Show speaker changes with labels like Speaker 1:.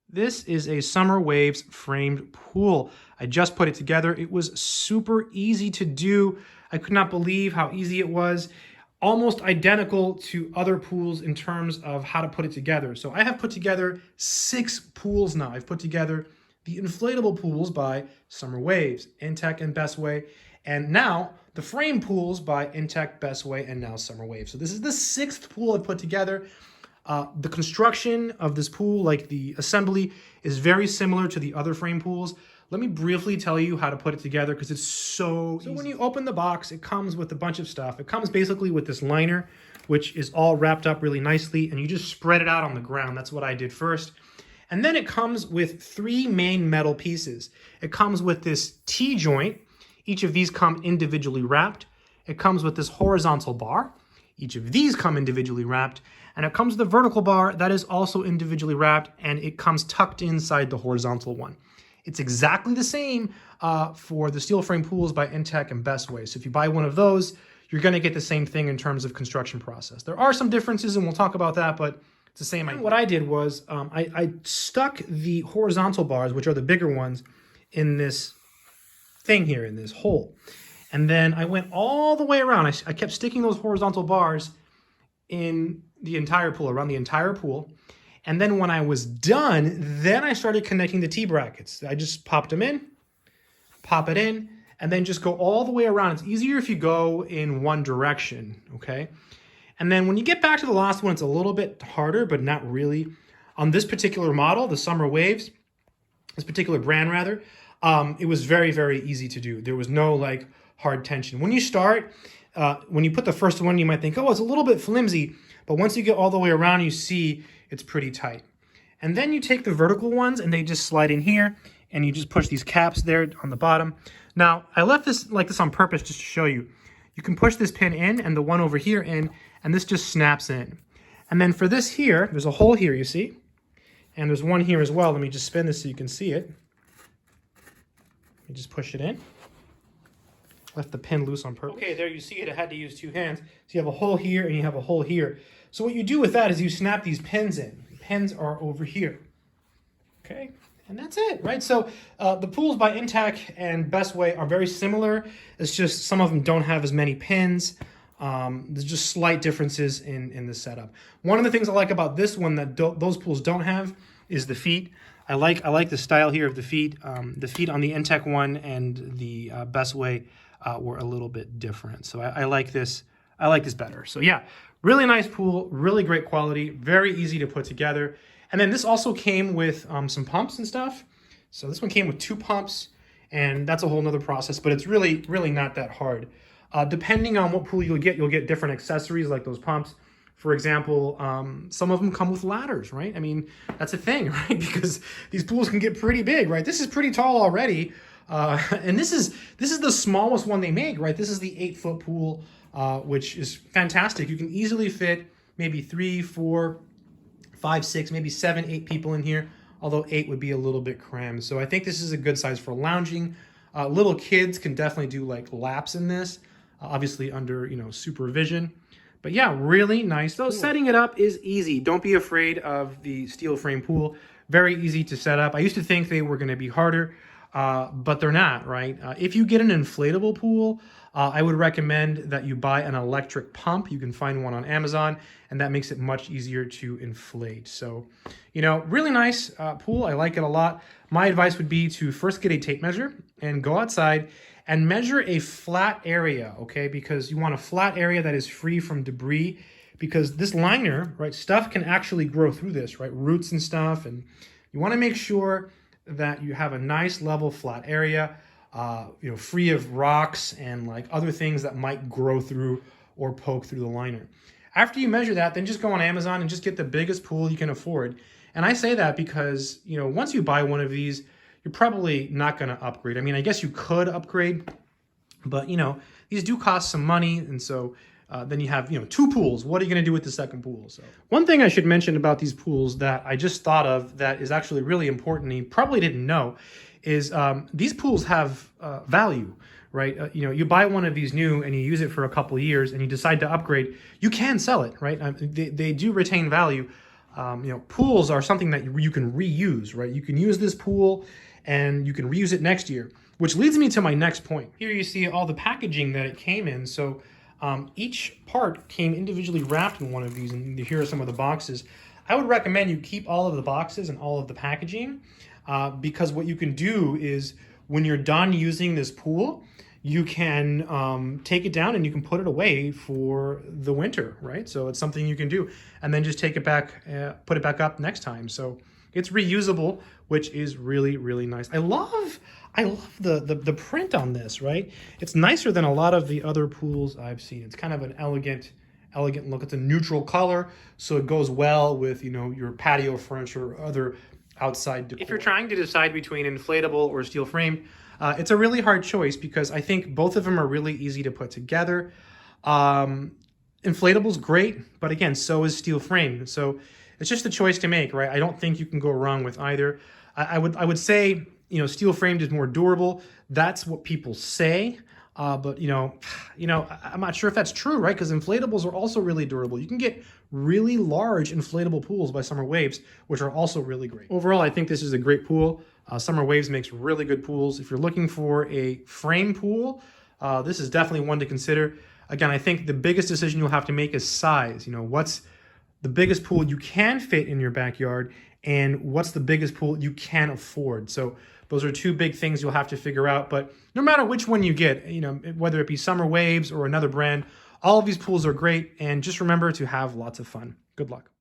Speaker 1: This is a Summer Waves framed pool. I just put it together. It was super easy to do. I could not believe how easy it was. Almost identical to other pools in terms of how to put it together. So I have put together 6 pools now. I've put together the inflatable pools by Summer Waves, Intech and Best Way, and now the frame pools by Intech, Best Way, and now Summer Waves. So this is the 6th pool I've put together. The construction of this pool, like the assembly, is very similar to the other frame pools. Let me briefly tell you how to put it together because it's so easy. When you open the box, it comes with a bunch of stuff. It comes basically with this liner, which is all wrapped up really nicely, and you just spread it out on the ground. That's what I did first. And then it comes with 3 main metal pieces. It comes with this T-joint. Each of these come individually wrapped. It comes with this horizontal bar. Each of these come individually wrapped. And it comes with the vertical bar that is also individually wrapped, and it comes tucked inside the horizontal one. It's exactly the same for the steel frame pools by Intech and Best Way. So if you buy one of those, you're going to get the same thing in terms of construction process. There are some differences, and we'll talk about that, but it's the same idea. What I did was I stuck the horizontal bars, which are the bigger ones, in this thing here, in this hole. And then I went all the way around. I kept sticking those horizontal bars in the entire pool, around the entire pool. And then when I was done, then I started connecting the T-brackets. I just popped them in, pop it in, and then just go all the way around. It's easier if you go in one direction, okay? And then when you get back to the last one, it's a little bit harder, but not really. On this particular model, the Summer Waves, this particular brand rather, it was very, very easy to do. There was no like hard tension. When you start, when you put the first one, you might think, oh, it's a little bit flimsy. But once you get all the way around, you see it's pretty tight. And then you take the vertical ones and they just slide in here and you just push these caps there on the bottom. Now, I left this like this on purpose just to show you. You can push this pin in and the one over here in, and this just snaps in. And then for this here, there's a hole here, you see? And there's one here as well. Let me just spin this so you can see it. You just push it in. Left the pin loose on purpose. Okay, there you see it. I had to use 2 hands. So you have a hole here and you have a hole here. So what you do with that is you snap these pins in. The pins are over here. Okay, and that's it, right? So the pools by Intech and Best Way are very similar. It's just some of them don't have as many pins. There's just slight differences in the setup. One of the things I like about this one that those pools don't have is the feet. I like the style here of the feet. The feet on the Intech one and the Best Way were a little bit different. So I like this. I like this better. So yeah, really nice pool, really great quality, very easy to put together. And then this also came with some pumps and stuff. So this one came with 2 pumps, and that's a whole nother process, but it's really, really not that hard. Depending on what pool you'll get different accessories like those pumps. For example, some of them come with ladders, right? I mean, that's a thing, right? Because these pools can get pretty big, right? This is pretty tall already. And this is the smallest one they make, right? This is the 8-foot pool, which is fantastic. You can easily fit maybe 3, 4, 5, 6, maybe 7, 8 people in here, although 8 would be a little bit crammed. So I think this is a good size for lounging. Little kids can definitely do like laps in this, obviously under, supervision. But yeah, really nice. So setting it up is easy. Don't be afraid of the steel frame pool. Very easy to set up. I used to think they were going to be harder, but they're not, right? If you get an inflatable pool, I would recommend that you buy an electric pump. You can find one on Amazon, and that makes it much easier to inflate. So, really nice pool. I like it a lot. My advice would be to first get a tape measure and go outside and measure a flat area, okay? Because you want a flat area that is free from debris, because this liner, right, stuff can actually grow through this, right? Roots and stuff, and you want to make sure that you have a nice level flat area, free of rocks and like other things that might grow through or poke through the liner. After you measure that, then just go on Amazon and just get the biggest pool you can afford. And I say that because, once you buy one of these, you're probably not going to upgrade. I mean, I guess you could upgrade, but, these do cost some money. And so then you have, 2 pools. What are you going to do with the second pool? So one thing I should mention about these pools that I just thought of that is actually really important, and you probably didn't know, is these pools have value, right? You buy one of these new and you use it for a couple of years and you decide to upgrade, you can sell it, right? They do retain value. Pools are something that you can reuse, right? You can use this pool and you can reuse it next year, which leads me to my next point. Here you see all the packaging that it came in. So each part came individually wrapped in one of these, and here are some of the boxes. I would recommend you keep all of the boxes and all of the packaging because what you can do is when you're done using this pool, you can take it down and you can put it away for the winter, right? So it's something you can do, and then just take it back, put it back up next time. So it's reusable, which is really, really nice. I love the print on this, right? It's nicer than a lot of the other pools I've seen. It's kind of an elegant look. It's a neutral color, so it goes well with, your patio furniture or other outside decor. If you're trying to decide between inflatable or steel framed, it's a really hard choice because I think both of them are really easy to put together. Inflatable's great, but again, so is steel frame. So it's just a choice to make, right? I don't think you can go wrong with either. I would say, steel framed is more durable. That's what people say. But I'm not sure if that's true, right? Because inflatables are also really durable. You can get really large inflatable pools by Summer Waves, which are also really great. Overall, I think this is a great pool. Summer Waves makes really good pools. If you're looking for a frame pool, this is definitely one to consider. Again, I think the biggest decision you'll have to make is size. What's the biggest pool you can fit in your backyard, and what's the biggest pool you can afford? So those are two big things you'll have to figure out. But no matter which one you get, whether it be Summer Waves or another brand, all of these pools are great. And just remember to have lots of fun. Good luck.